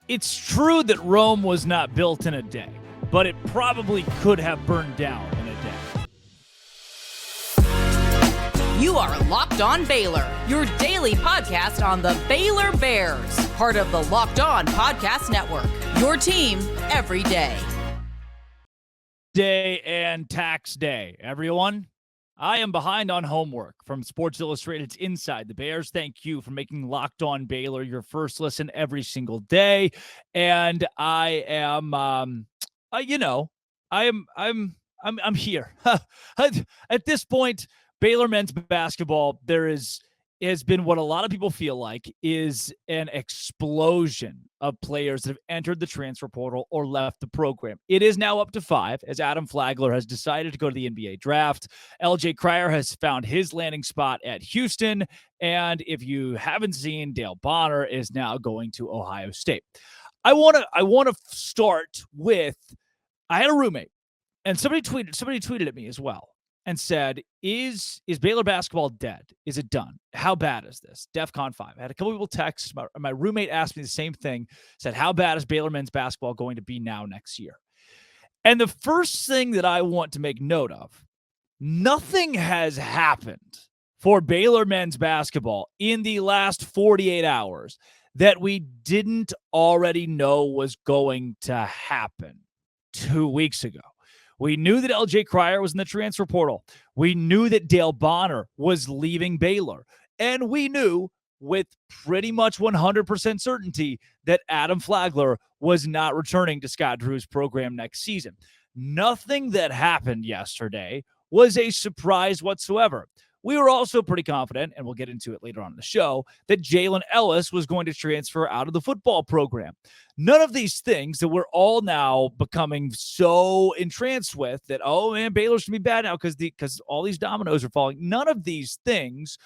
It's true that Rome was not built in a day, but it probably could have burned down in a day. You are Locked On Baylor, your daily podcast on the Baylor Bears, part of the Locked On Podcast Network, your team every day. Day and tax day, everyone. I am behind on homework from Sports Illustrated's Inside the Bears. Thank you for making Locked On Baylor your first listen every single day. And I am, I'm here. At this point, Baylor men's basketball, has been what a lot of people feel like is an explosion of players that have entered the transfer portal or left the program. It is now up to 5 as Adam Flagler has decided to go to the NBA draft. LJ Cryer has found his landing spot at Houston. And if you haven't seen, Dale Bonner is now going to Ohio State. I want to start with, I had a roommate and somebody tweeted at me as well and said, is Baylor basketball dead? Is it done? How bad is this? DEFCON 5. I had a couple people text. My roommate asked me the same thing, said, how bad is Baylor men's basketball going to be now next year? And the first thing that I want to make note of, nothing has happened for Baylor men's basketball in the last 48 hours that we didn't already know was going to happen 2 weeks ago. We knew that LJ Cryer was in the transfer portal. We knew that Dale Bonner was leaving Baylor. And we knew with pretty much 100% certainty that Adam Flagler was not returning to Scott Drew's program next season. Nothing that happened yesterday was a surprise whatsoever. We were also pretty confident, and we'll get into it later on in the show, that Jaylen Ellis was going to transfer out of the football program. None of these things that we're all now becoming so entranced with that, oh man, Baylor's going to be bad now because all these dominoes are falling. None of these things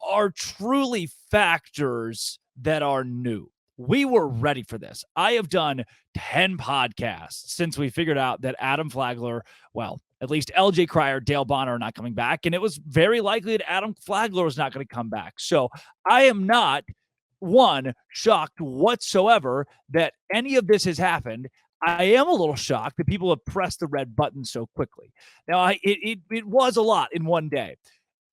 are truly factors that are new. We were ready for this. I have done 10 podcasts since we figured out that Adam Flagler, well, at least LJ Cryer, Dale Bonner are not coming back. And it was very likely that Adam Flagler was not going to come back. So I am not, shocked whatsoever that any of this has happened. I am a little shocked that people have pressed the red button so quickly. Now, it was a lot in one day.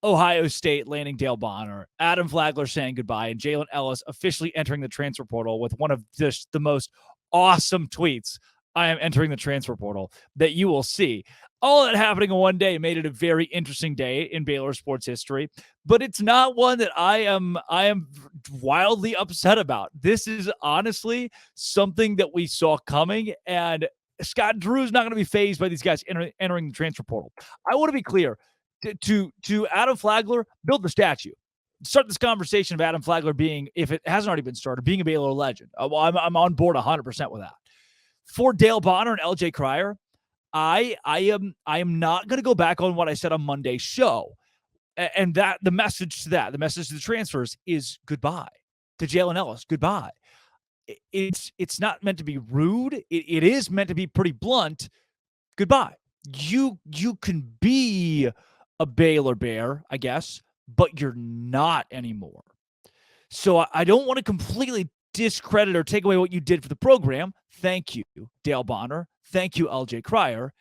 Ohio State landing Dale Bonner, Adam Flagler saying goodbye, and Jaylen Ellis officially entering the transfer portal with one of just the most awesome tweets, I am entering the transfer portal, that you will see. All that happening in one day made it a very interesting day in Baylor sports history, but it's not one that I am wildly upset about. This is honestly something that we saw coming, and Scott Drew's not going to be fazed by these guys entering the transfer portal. I want to be clear. To Adam Flagler, build the statue. Start this conversation of Adam Flagler being, if it hasn't already been started, being a Baylor legend. I'm on board 100% with that. For Dale Bonner and LJ Cryer, I am not going to go back on what I said on Monday's show. And that the message to the transfers is goodbye. To Jaylen Ellis, goodbye. It's not meant to be rude. It is meant to be pretty blunt. Goodbye. You can be a Baylor Bear, I guess, but you're not anymore. So I don't want to completely discredit or take away what you did for the program. Thank you, Dale Bonner. Thank you, LJ Cryer.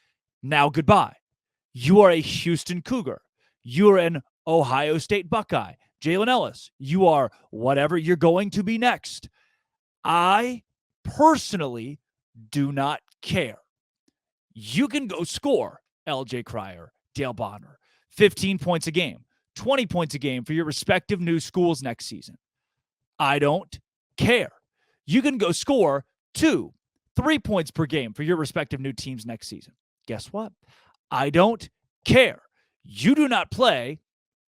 Now goodbye. You are a Houston Cougar. You are an Ohio State Buckeye. Jaylen Ellis, you are whatever you're going to be next. I personally do not care. You can go score, LJ Cryer, Dale Bonner, 15 points a game, 20 points a game for your respective new schools next season. I don't care. You can go score 2, 3 points per game for your respective new teams next season. Guess what? I don't care. You do not play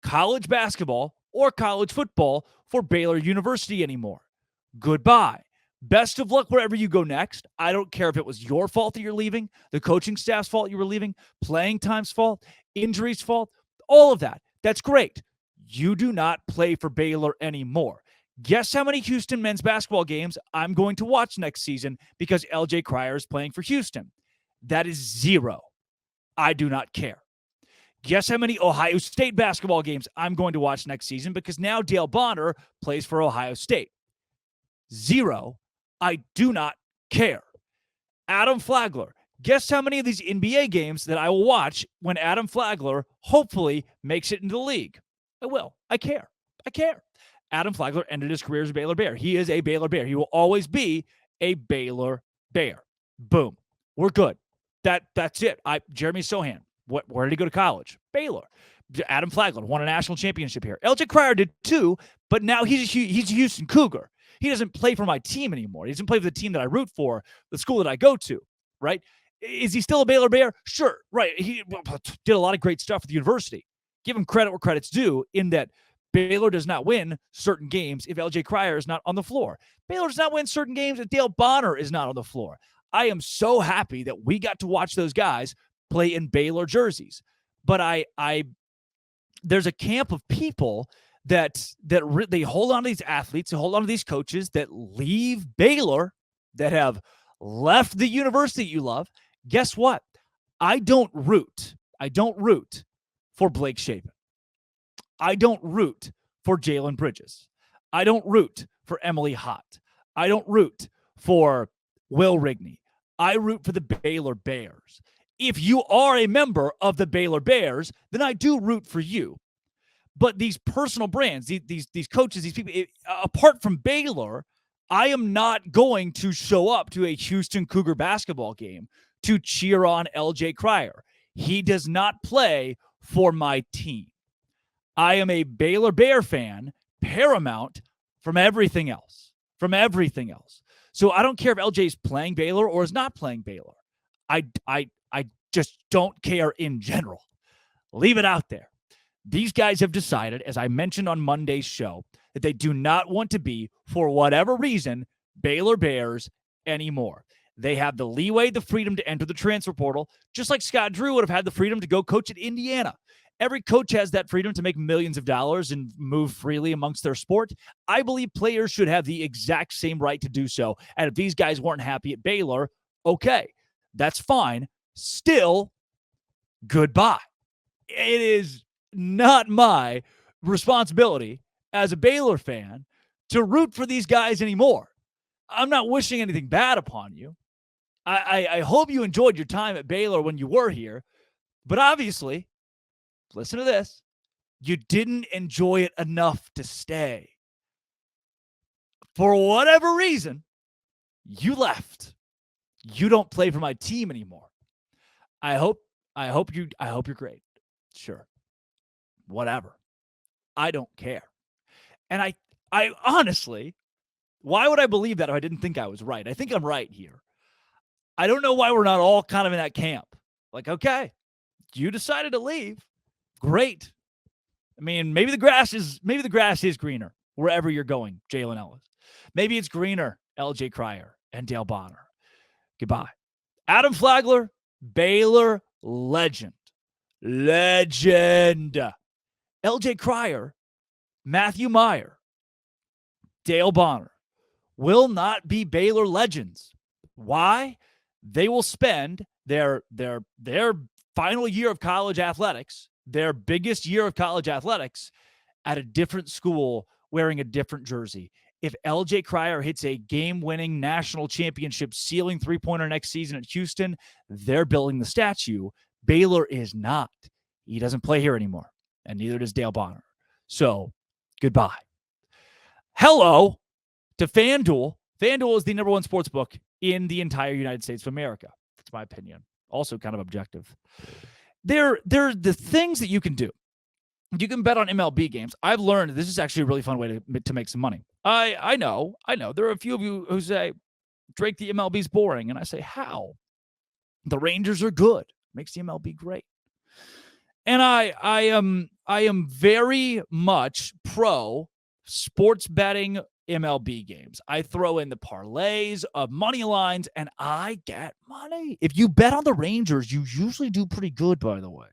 college basketball or college football for Baylor University anymore. Goodbye. Best of luck wherever you go next. I don't care if it was your fault that you're leaving, the coaching staff's fault you were leaving, playing time's fault, injuries fault, all of that. That's great. You do not play for Baylor anymore. Guess how many Houston men's basketball games I'm going to watch next season because LJ Cryer is playing for Houston? That is 0. I do not care. Guess how many Ohio State basketball games I'm going to watch next season because now Dale Bonner plays for Ohio State? 0. I do not care. Adam Flagler. Guess how many of these NBA games that I will watch when Adam Flagler hopefully makes it into the league? I will. I care. Adam Flagler ended his career as a Baylor Bear. He is a Baylor Bear. He will always be a Baylor Bear. Boom. We're good. That's it. Jeremy Sohan. Where did he go to college? Baylor. Adam Flagler won a national championship here. LJ Cryer did too, but now he's a Houston Cougar. He doesn't play for my team anymore. He doesn't play for the team that I root for, the school that I go to, right? Is he still a Baylor Bear? Sure, right. He did a lot of great stuff at the university. Give him credit where credit's due in that Baylor does not win certain games if LJ Cryer is not on the floor. Baylor does not win certain games if Dale Bonner is not on the floor. I am so happy that we got to watch those guys play in Baylor jerseys. But there's a camp of people that they hold on to these athletes, they hold on to these coaches that leave Baylor, that have left the university you love. Guess what? I don't root for Blake Shapen. I don't root for Jalen Bridges. I don't root for Emily Hott. I don't root for Will Rigney. I root for the Baylor Bears. If you are a member of the Baylor Bears, then I do root for you. But these personal brands, these coaches, these people, apart from Baylor, I am not going to show up to a Houston Cougar basketball game to cheer on LJ Cryer. He does not play for my team. I am a Baylor Bear fan, paramount from everything else. So I don't care if LJ is playing Baylor or is not playing Baylor. I just don't care in general. Leave it out there. These guys have decided, as I mentioned on Monday's show, that they do not want to be, for whatever reason, Baylor Bears anymore. They have the leeway, the freedom to enter the transfer portal, just like Scott Drew would have had the freedom to go coach at Indiana. Every coach has that freedom to make millions of dollars and move freely amongst their sport. I believe players should have the exact same right to do so. And if these guys weren't happy at Baylor, okay, that's fine. Still, goodbye. It is not my responsibility as a Baylor fan to root for these guys anymore. I'm not wishing anything bad upon you. I hope you enjoyed your time at Baylor when you were here, but obviously, listen to this, you didn't enjoy it enough to stay. For whatever reason, you left. You don't play for my team anymore. I hope you're great. Sure. Whatever. I don't care. And I honestly, why would I believe that if I didn't think I was right? I think I'm right here. I don't know why we're not all kind of in that camp. Like, okay, you decided to leave. Great. I mean, maybe the grass is greener wherever you're going, Jaylen Ellis. Maybe it's greener, LJ Cryer and Dale Bonner. Goodbye. Adam Flagler, Baylor legend. LJ Cryer, Matthew Meyer, Dale Bonner will not be Baylor legends. Why? They will spend their final year of college athletics, their biggest year of college athletics, at a different school wearing a different jersey. If LJ Cryer hits a game-winning national championship ceiling three-pointer next season at Houston, they're building the statue. Baylor is not. He doesn't play here anymore, and neither does Dale Bonner. So, goodbye. Hello to FanDuel. FanDuel is the number one sports book in the entire United States of America. That's my opinion. Also kind of objective. There are the things that you can do. You can bet on MLB games. I've learned this is actually a really fun way to make some money. I know. There are a few of you who say, Drake, the MLB's boring. And I say, how? The Rangers are good. Makes the MLB great. And I am very much pro sports betting MLB games. I throw in the parlays of money lines and I get money. If you bet on the Rangers, you usually do pretty good, by the way.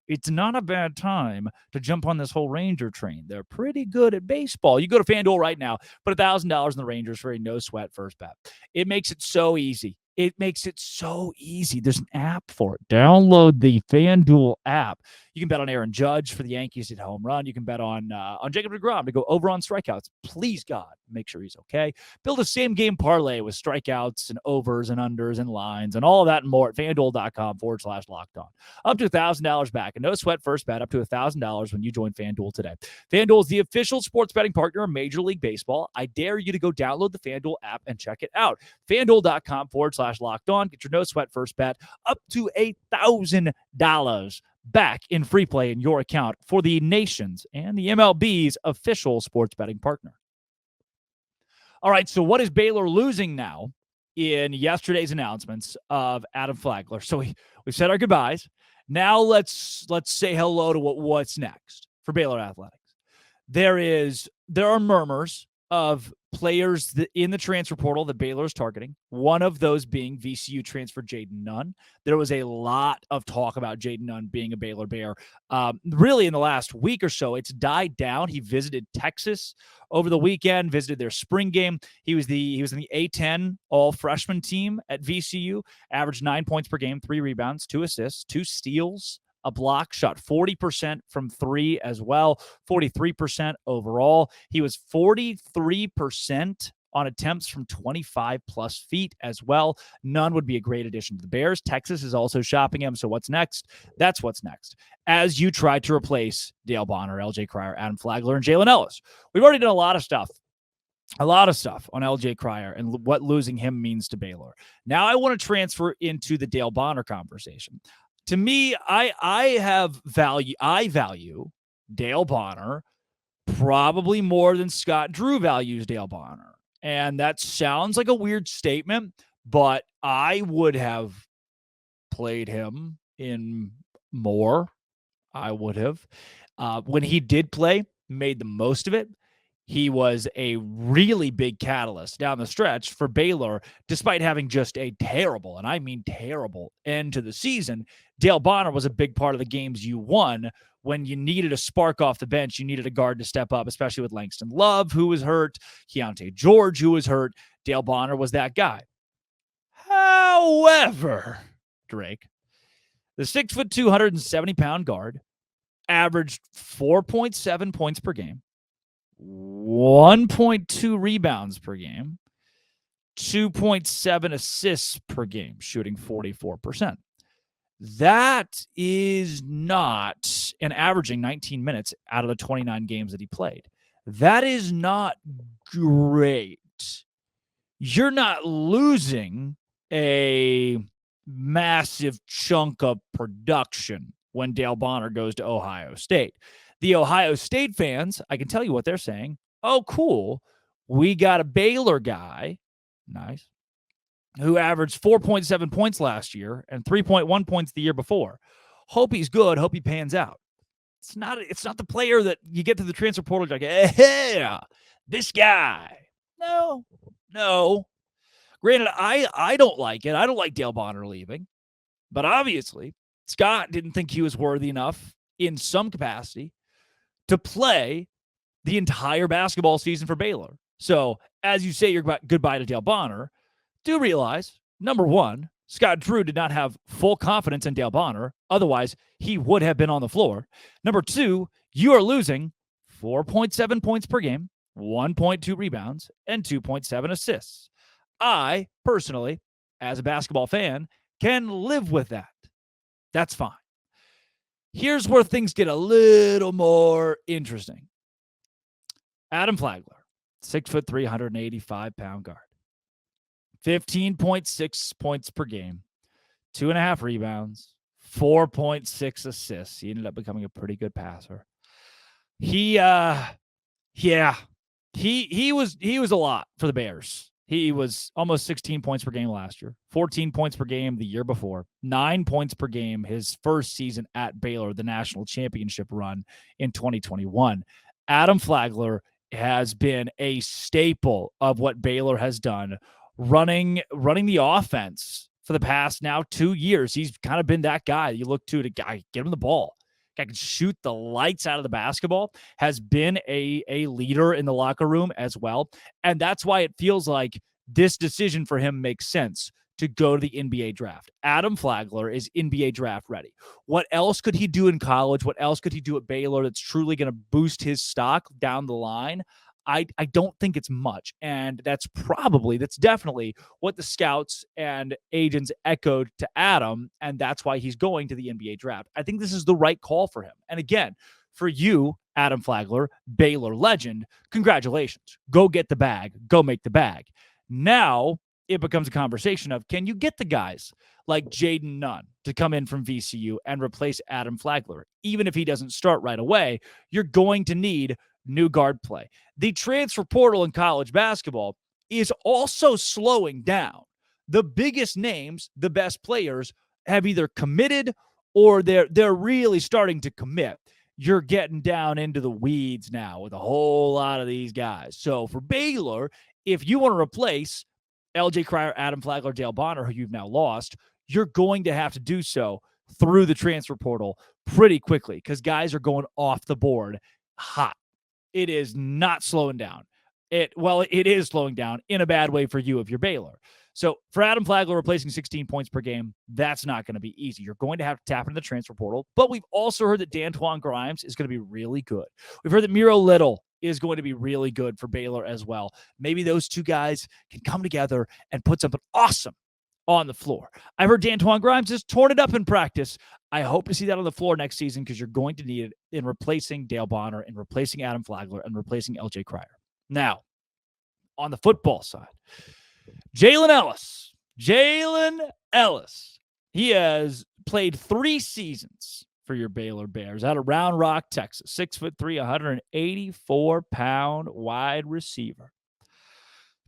It's not a bad time to jump on this whole Ranger train. They're pretty good at baseball. You go to FanDuel right now, put $1,000 in the Rangers for a no sweat first bet. It makes it so easy. There's an app for it. Download the FanDuel app. You can bet on Aaron Judge for the Yankees at home run. You can bet on Jacob deGrom to go over on strikeouts. Please, God, make sure he's okay. Build a same-game parlay with strikeouts and overs and unders and lines and all of that and more at FanDuel.com/lockedon. Up to $1,000 back. And no sweat first bet up to $1,000 when you join FanDuel today. FanDuel is the official sports betting partner of Major League Baseball. I dare you to go download the FanDuel app and check it out. FanDuel.com/lockedon. Get your no sweat first bet up to $1,000 back in free play in your account for the nation's and the MLB's official sports betting partner. All right, so what is Baylor losing now in yesterday's announcements of Adam Flagler? So we've said our goodbyes. Now let's say hello to what's next for Baylor Athletics. There are murmurs of players in the transfer portal that Baylor is targeting. One of those being VCU transfer Jayden Nunn. There was a lot of talk about Jayden Nunn being a Baylor Bear. Really in the last week or so, it's died down. He visited Texas over the weekend, visited their spring game. He was in the A-10 all-freshman team at VCU, averaged 9 points per game, 3 rebounds, 2 assists, 2 steals, a block, shot 40% from 3 as well, 43% overall. He was 43% on attempts from 25-plus feet as well. Nunn would be a great addition to the Bears. Texas is also shopping him, so what's next? That's what's next. As you try to replace Dale Bonner, LJ Cryer, Adam Flagler, and Jaylen Ellis. We've already done a lot of stuff on LJ Cryer and what losing him means to Baylor. Now I want to transfer into the Dale Bonner conversation. To me, I value Dale Bonner probably more than Scott Drew values Dale Bonner. And that sounds like a weird statement, but I would have played him in more. I would have. When he did play, made the most of it. He was a really big catalyst down the stretch for Baylor, despite having just a terrible, and I mean terrible, end to the season. Dale Bonner was a big part of the games you won when you needed a spark off the bench. You needed a guard to step up, especially with Langston Love, who was hurt, Keontae George, who was hurt. Dale Bonner was that guy. However, Drake, the 6'2", 270-pound guard averaged 4.7 points per game, 1.2 rebounds per game, 2.7 assists per game, shooting 44%. That is not, and averaging 19 minutes out of the 29 games that he played. That is not great. You're not losing a massive chunk of production when Dale Bonner goes to Ohio State. The Ohio State fans, I can tell you what they're saying. Oh, cool. We got a Baylor guy, nice, who averaged 4.7 points last year and 3.1 points the year before. Hope he's good. Hope he pans out. It's not the player that you get to the transfer portal like, hey, this guy. No. Granted, I don't like it. I don't like Dale Bonner leaving. But obviously, Scott didn't think he was worthy enough in some capacity to play the entire basketball season for Baylor. So as you say your goodbye to Dale Bonner, do realize, number one, Scott Drew did not have full confidence in Dale Bonner. Otherwise, he would have been on the floor. Number two, you are losing 4.7 points per game, 1.2 rebounds, and 2.7 assists. I, personally, as a basketball fan, can live with that. That's fine. Here's where things get a little more interesting. Adam Flagler, 6'3", 185-pound guard. 15.6 points per game, 2.5 rebounds, 4.6 assists. He ended up becoming a pretty good passer. He was a lot for the Bears. He was almost 16 points per game last year, 14 points per game the year before, 9 points per game his first season at Baylor, the national championship run in 2021. Adam Flagler has been a staple of what Baylor has done, running the offense for the past now 2 years. He's kind of been that guy you look to get him the ball. Guy can shoot the lights out of the basketball, has been a leader in the locker room as well. And that's why it feels like this decision for him makes sense to go to the NBA draft. Adam Flagler is NBA draft ready. What else could he do in college? What else could he do at Baylor that's truly going to boost his stock down the line? I don't think it's much. And that's definitely what the scouts and agents echoed to Adam. And that's why he's going to the NBA draft. I think this is the right call for him. And again, for you, Adam Flagler, Baylor legend, congratulations. Go get the bag. Go make the bag. Now it becomes a conversation of, can you get the guys like Jaden Nunn to come in from VCU and replace Adam Flagler? Even if he doesn't start right away, you're going to need new guard play. The transfer portal in college basketball is also slowing down. The biggest names, the best players, have either committed or they're really starting to commit. You're getting down into the weeds now with a whole lot of these guys. So for Baylor, if you want to replace LJ Cryer, Adam Flagler, Dale Bonner, who you've now lost, you're going to have to do so through the transfer portal pretty quickly because guys are going off the board hot. It is not slowing down. It is slowing down in a bad way for you if you're Baylor. So for Adam Flagler replacing 16 points per game, that's not going to be easy. You're going to have to tap into the transfer portal. But we've also heard that D'Antoine Grimes is going to be really good. We've heard that Miro Little is going to be really good for Baylor as well. Maybe those two guys can come together and put something awesome on the floor. I've heard D'Antoine Grimes has torn it up in practice. I hope to see that on the floor next season because you're going to need it in replacing Dale Bonner and replacing Adam Flagler and replacing LJ Cryer. Now, on the football side, Jaylen Ellis. He has played 3 seasons for your Baylor Bears out of Round Rock, Texas. 6'3", 184-pound wide receiver.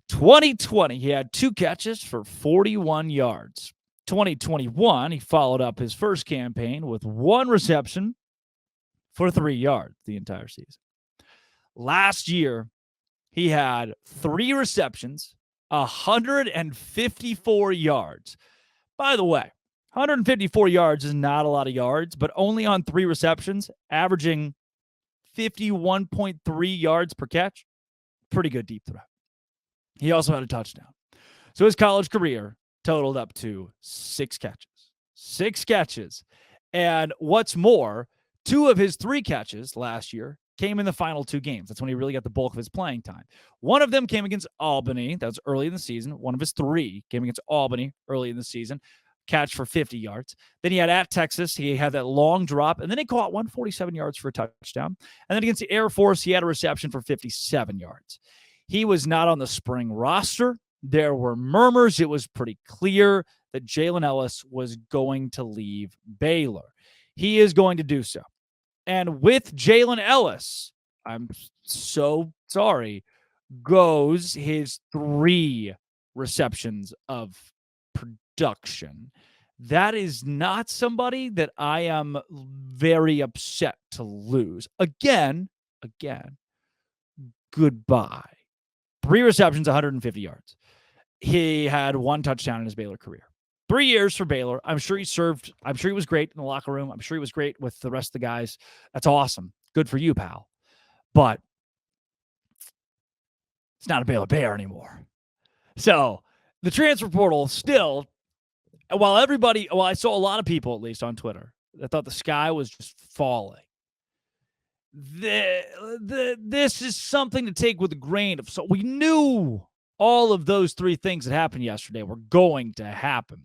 2020, he had 2 catches for 41 yards. 2021, he followed up his first campaign with 1 reception for 3 yards the entire season. Last year, he had 3 receptions, 154 yards. By the way, 154 yards is not a lot of yards, but only on 3 receptions, averaging 51.3 yards per catch. Pretty good deep threat. He also had a touchdown. So his college career totaled up to 6 catches. 6 catches. And what's more, 2 of his 3 catches last year came in the final 2 games. That's when he really got the bulk of his playing time. One of them came against Albany. That was early in the season. One of his 3 came against Albany early in the season. Catch for 50 yards. Then he had at Texas. He had that long drop. And then he caught 147 yards for a touchdown. And then against the Air Force, he had a reception for 57 yards. He was not on the spring roster. There were murmurs. It was pretty clear that Jaylen Ellis was going to leave Baylor. He is going to do so. And with Jaylen Ellis, I'm so sorry, goes his 3 receptions of production. That is not somebody that I am very upset to lose. Again, goodbye. 3 receptions, 150 yards. He had 1 touchdown in his Baylor career. 3 years for Baylor. I'm sure he served. I'm sure he was great in the locker room. I'm sure he was great with the rest of the guys. That's awesome. Good for you, pal. But it's not a Baylor Bear anymore. So the transfer portal still, while I saw a lot of people, at least on Twitter, that thought the sky was just falling. This is something to take with a grain of salt. We knew all of those 3 things that happened yesterday were going to happen.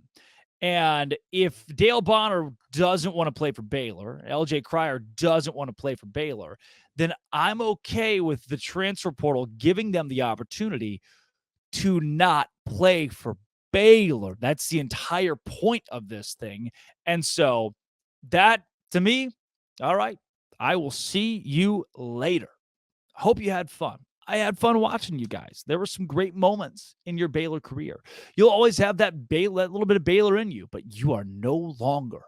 And if Dale Bonner doesn't want to play for Baylor, LJ Cryer doesn't want to play for Baylor, then I'm okay with the transfer portal giving them the opportunity to not play for Baylor. That's the entire point of this thing. And so that, to me, all right, I will see you later. Hope you had fun. I had fun watching you guys. There were some great moments in your Baylor career. You'll always have that little bit of Baylor in you, but you are no longer.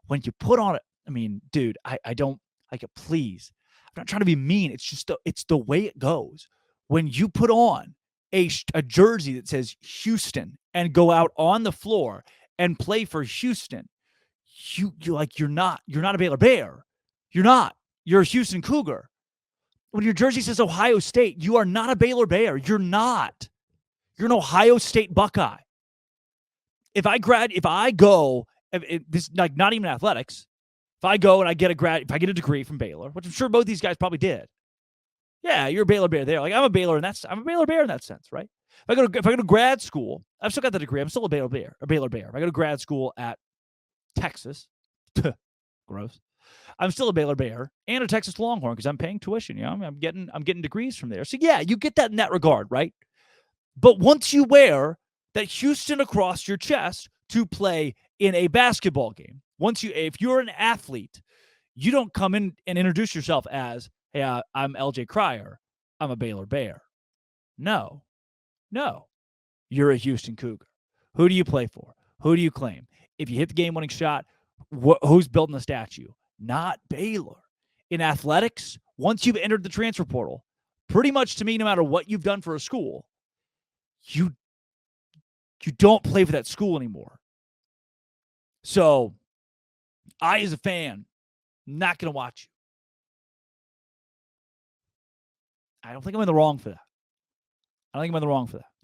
When you put on it, I mean, dude, I don't like it. Please, I'm not trying to be mean. It's just it's the way it goes. When you put on a jersey that says Houston and go out on the floor and play for Houston, you're not a Baylor Bear. You're not. You're a Houston Cougar. When your jersey says Ohio State, you are not a Baylor Bear. You're not. You're an Ohio State Buckeye. If I go, this like not even athletics. If I go and I get a degree from Baylor, which I'm sure both these guys probably did. Yeah, you're a Baylor Bear there. Like I'm a Baylor Bear in that sense, right? If I go to grad school, I've still got the degree. I'm still a Baylor Bear. If I go to grad school at Texas, gross. I'm still a Baylor Bear and a Texas Longhorn because I'm paying tuition. I'm getting degrees from there. So yeah, you get that in that regard, right? But once you wear that Houston across your chest to play in a basketball game, if you're an athlete, you don't come in and introduce yourself as, hey, I'm LJ Cryer. I'm a Baylor Bear. No. You're a Houston Cougar. Who do you play for? Who do you claim? If you hit the game-winning shot, who's building the statue? Not Baylor. In athletics, once you've entered the transfer portal, pretty much to me, no matter what you've done for a school, you don't play for that school anymore. So I, as a fan, not going to watch you. I don't think I'm in the wrong for that. You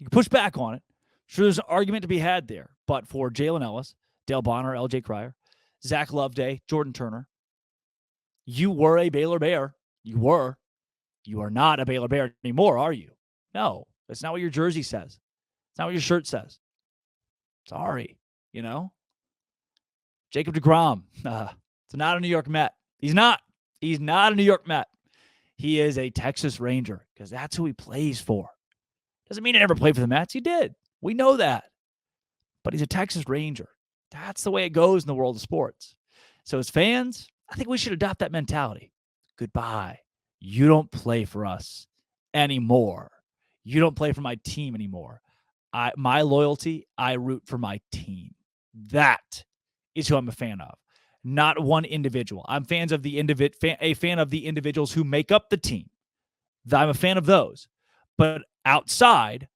can push back on it. Sure, there's an argument to be had there. But for Jaylen Ellis, Dale Bonner, LJ Cryer, Zach Loveday, Jordan Turner, you were a Baylor Bear. You were. You are not a Baylor Bear anymore, are you? No. That's not what your jersey says. It's not what your shirt says. Sorry. Jacob deGrom. It's not a New York Met. He's not a New York Met. He is a Texas Ranger because that's who he plays for. Doesn't mean he never played for the Mets. He did. We know that. But he's a Texas Ranger. That's the way it goes in the world of sports. So as fans, I think we should adopt that mentality. Goodbye. You don't play for us anymore. You don't play for my team anymore. My loyalty, I root for my team. That is who I'm a fan of, not one individual. I'm a fan of the individuals who make up the team. I'm a fan of those. But outside,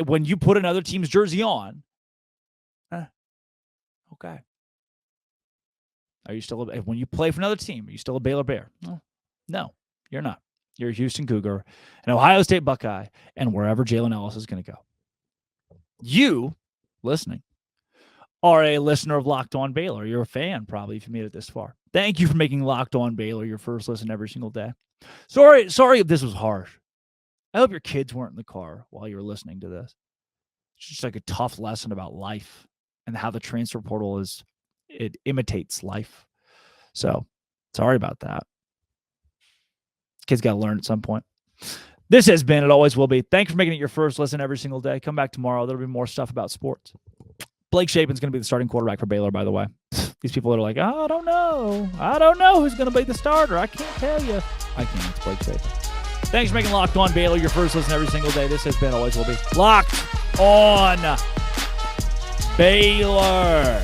when you put another team's jersey on, okay. Are you still when you play for another team, are you still a Baylor Bear? No, you're not. You're a Houston Cougar, an Ohio State Buckeye, and wherever Jaylen Ellis is going to go. You, listening, are a listener of Locked On Baylor. You're a fan, probably, if you made it this far. Thank you for making Locked On Baylor your first listen every single day. Sorry if this was harsh. I hope your kids weren't in the car while you were listening to this. It's just like a tough lesson about life and how the transfer portal it imitates life. So, sorry about that. Kids got to learn at some point. This has been, it always will be. Thanks for making it your first listen every single day. Come back tomorrow. There'll be more stuff about sports. Blake Shapen's going to be the starting quarterback for Baylor, by the way. These people that are like, I don't know who's going to be the starter. I can't tell you. I can't. It's Blake Shapen. Thanks for making Locked On Baylor your first listen every single day. This has been, always will be, Locked On Baylor.